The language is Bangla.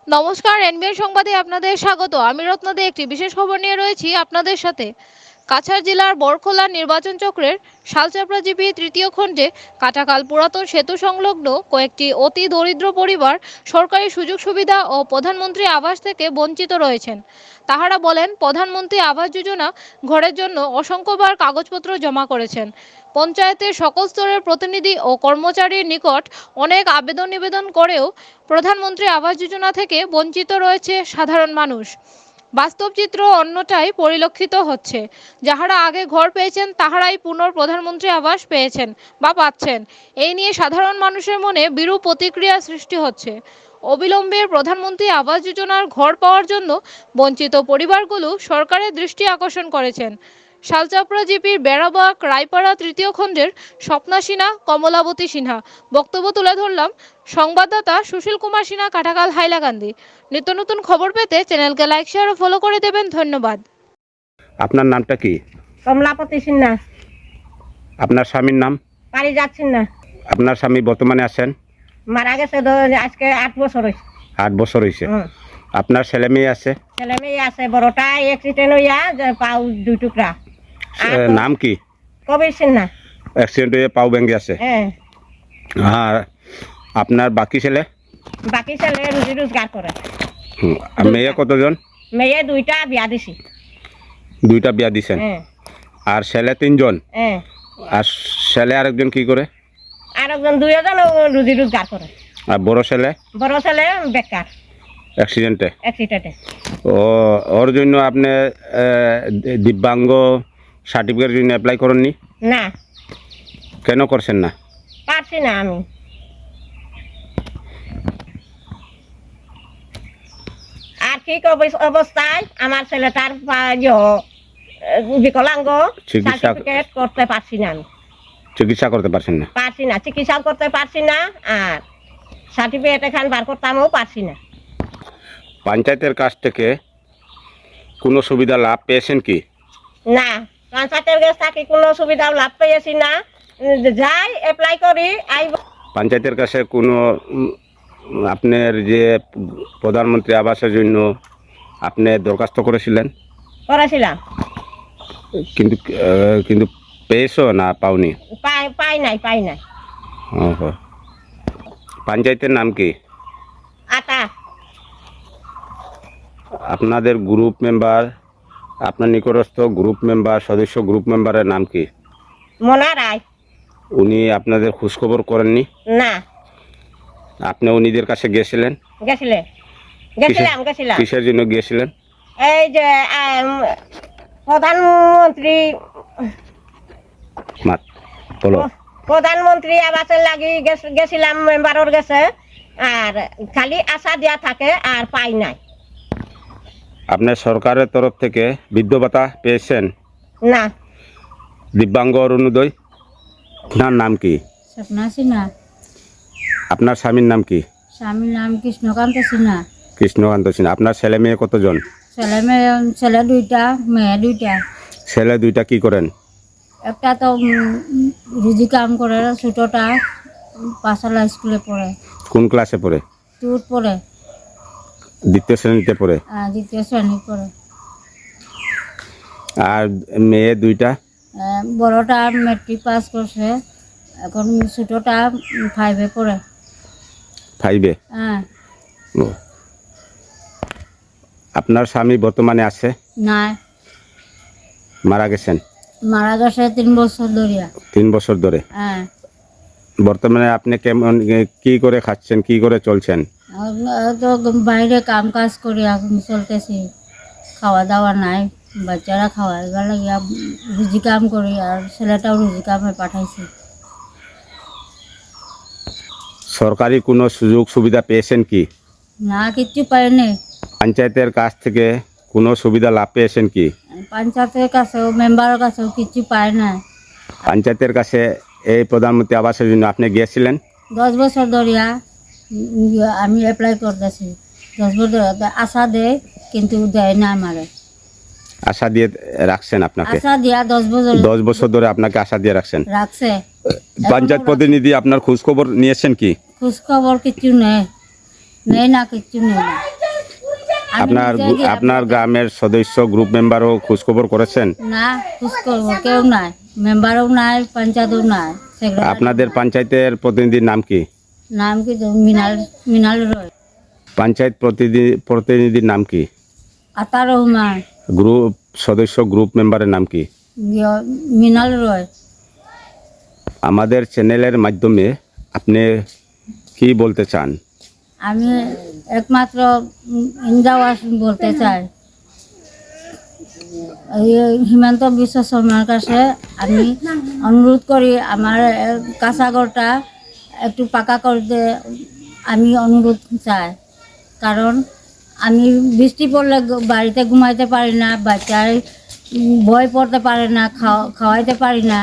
নমস্কার, এনবিআর সংবাদে আপনাদের স্বাগত। আমি রত্নদে একটি বিশেষ খবর নিয়ে রয়েছি আপনাদের সাথে। কাছাড় জেলার বরখোলা নির্বাচন চক্রের শালচাপড়া জিপি তৃতীয় খণ্ডে কাটাকাল পুরাতন সেতু সংলগ্ন কয়েকটি অতি দরিদ্র পরিবার সরকারি সুযোগ সুবিধা ও প্রধানমন্ত্রী আবাস থেকে বঞ্চিত রয়েছেন। তাহারা বলেন, প্রধানমন্ত্রী আবাস যোজনা ঘরের জন্য অসংখ্যবার কাগজপত্র জমা করেছেন। পঞ্চায়েতের সকল স্তরের প্রতিনিধি ও কর্মচারীর নিকট অনেক আবেদন নিবেদন করেও প্রধানমন্ত্রী আবাস যোজনা থেকে বঞ্চিত রয়েছে সাধারণ মানুষ। বাস্তব চিত্র অন্যটাই পরিলক্ষিত হচ্ছে। যাহারা আগে ঘর পেয়েছেন তাহারাই প্রধানমন্ত্রী আবাস পেয়েছেন বা পাচ্ছেন। এই নিয়ে সাধারণ মানুষের মনে বিরূপ প্রতিক্রিয়া সৃষ্টি হচ্ছে। অবিলম্বে প্রধানমন্ত্রী আবাস যোজনার ঘর পাওয়ার জন্য বঞ্চিত পরিবারগুলো সরকারের দৃষ্টি আকর্ষণ করেছেন। শালচাপড়া জিপির বেড়াবাগ রায়পাড়া তৃতীয় খণ্ডের স্বপ্না সিনহা, কমলাবতী সিনহা। বক্তব্য তুলে ধরলাম সংবাদদাতা সুশীল কুমার সিনহা, কাটাকাল, হাইলাকান্দি। নিত্য নতুন খবর পেতে চ্যানেলকে লাইক, শেয়ার ও ফলো করে দেবেন। ধন্যবাদ। আপনার নামটা কি? কমলাপতি সিনহা। আপনার স্বামীর নাম? পারি যাচ্ছেন না, আপনার স্বামী বর্তমানে আছেন? মারা গেছে আজকে 8 বছর হয়েছে। 8 বছর হয়েছে। আপনার ছেলে মেয়ে আছে? ছেলে মেয়ে আছে, বড়টা অ্যাক্সিডেন্ট হইয়া পাও 2 টুকরা। নাম কি? কবির সিনহা। অ্যাক্সিডেন্ট হয়ে পাও ভেঙে আছে। হ্যাঁ। আর আপনার বাকি ছেলে? বাকি ছেলে রুজি রোজগার করে। আর মেয়ে কতজন? মেয়ে 2টা বিয়া দিছি। 2টা বিয়া দিছেন। হ্যাঁ। আর ছেলে 3জন? হ্যাঁ। আর ছেলে আরেকজন কি করে? আরেকজন 2জন রুজি রোজগার করে। আর বড় ছেলে? বড় ছেলে বেকার, অ্যাক্সিডেন্টে। অ্যাক্সিডেন্টে। ওর জন্য আপনি দিব্যাঙ্গ সার্টিফিকেটের জন্য অ্যাপ্লাই করেননি? না, কেন করছেন না? পারছি না আমি। আর্থিক অবস্থায় আমার ছেলেটার বিকলাঙ্গ, সার্টিফিকেট করতে পারছি না আমি। চিকিৎসা করতে পারছেন না? পারছি না, চিকিৎসাও করতে পারছি না, আর সার্টিফিকেট এখান বার করতামও পারছি না। পঞ্চায়েতের কাছ থেকে কোনো সুবিধা লাভ পেয়েছেন কি? না, পঞ্চায়েতের কাছ থেকে কোনো সুবিধা লাভ পেয়েছি না। যাই অ্যাপ্লাই করি পঞ্চায়েতের কাছে কোনো আপনার যে প্রধানমন্ত্রী আবাসের জন্য আপনি দরখাস্ত করেছিলেন? করেছিলাম, কিন্তু পেয়েছো না পাওনি? পাই নাই। ওহো। পঞ্চায়েতের নাম কি? আটা। আপনাদের গ্রুপ মেম্বার, আপনার নিকটস্থ গ্রুপ মেম্বার, সদস্য গ্রুপ মেম্বারের নাম কি? মোনা রায়। উনি আপনাদের খোঁজখবর করেননি? না। আপনি উনিদের কাছে গেছিলেন? গেছিলাম। কিসের জন্য গিয়েছিলেন? এই যে প্রধানমন্ত্রী আবাসের লাগি গেছিলাম, মেম্বারের গেছে, আর খালি আশা দেওয়া থাকে আর পাই নাই। আপনার সরকারের তরফ থেকে বৃদ্ধ ভাতা পেয়েছেন? না। দিব্যাঙ্গ অরুণোদয়? আপনার নাম কি? স্বপ্না সিনহা। আপনার স্বামীর নাম কি? স্বামীর নাম কৃষ্ণকান্ত সিনহা। কৃষ্ণকান্ত সিনহা। আপনার ছেলে মেয়ে কতজন? ছেলে 2টা, মেয়ে 2টা। ছেলে 2টা কি করেন? একটা তো রুজি কাম করে, ছোটটা পাশালা স্কুলে পড়ে। কোন ক্লাসে পড়ে? 2 পড়ে। দ্বিতীয় শ্রেণীতে পড়ে? দ্বিতীয় শ্রেণী পড়ে। আর মেয়ে 2টা? বড়টা মেট্রিক পাস করছে, এখন ছোটটা 5-এ পড়ে। 5-এ? হ্যাঁ। আপনার স্বামী বর্তমানে আছে? না, মারা গেছেন? মারা গেছে 3 বছর ধরে। 3 বছর ধরে? হ্যাঁ। বর্তমানে আপনি কেমন, কি করে খাচ্ছেন, কি করে চলছেন? তো বাইরে কাম কাজ করি এখন চলতেছি, খাওয়া দাওয়া নাই, বাচ্চারা খাওয়াইবার লাগিয়া রুজি কাম করি, আর ছেলেটাও রুজি কামে পাঠাইছি। সরকারি কোনো সুযোগ সুবিধা পেয়েছেন কি? না, কিচ্ছু পাইনি। পঞ্চায়েতের কাছ থেকে কোনো সুবিধা লাভ পেয়েছেন কি? পঞ্চায়েতের কাছেও, মেম্বারের কাছেও কিচ্ছু পাই না। পঞ্চায়েতের কাছে এই প্রধানমন্ত্রী আবাসের জন্য আপনি গিয়েছিলেন? 10 বছর ধরিয়া আমি অ্যাপ্লাই করতেছি। 10 বছর আশা দেয়, কিন্তু দেয় না আমারে। আশা দিয়ে রাখছেন আপনাকে? আশা দিয়া 10 বছর ধরে আপনাকে আশা দিয়ে রাখছে। পঞ্চায়েত প্রতিনিধি আপনার খোঁজ খবর নিয়েছেন কি? খোঁজ খবর কিছু নেই। নেই না, কিচ্ছু নেই না। আমি আপনার নিজে গিয়ে- আপনার গ্রামের সদস্য গ্রুপ মেম্বারও খোঁজখবর করেছেন? না, খোঁজ করবো, কেউ নাই, মেম্বারও নাই, পঞ্চায়েতও নাই, সেক্রেটারি আপনাদের নাই। পঞ্চায়েতের প্রতিনিধির নাম কি? নাম কি তো মিনাল মিনাল রয়, পঞ্চায়েত প্রতিনিধির নাম কি? আতা রহমান, গ্রুপ সদস্য গ্রুপ মেম্বারের নাম কি? মিনাল রয়। আমাদের চ্যানেলের মাধ্যমে আপনি কি বলতে চান? আমি একমাত্র ইন্দ্রাবাস বলতে চাই, এই হিমন্ত বিশ্ব শর্মার কাছে আমি অনুরোধ করি আমার কাঁচাঘরটা একটু পাকা করতে আমি অনুরোধ চাই। কারণ আমি বৃষ্টি পড়লে বাড়িতে ঘুমাইতে পারি না, বাচ্চায় বই পড়তে পারে না, খাওয়াইতে পারি না।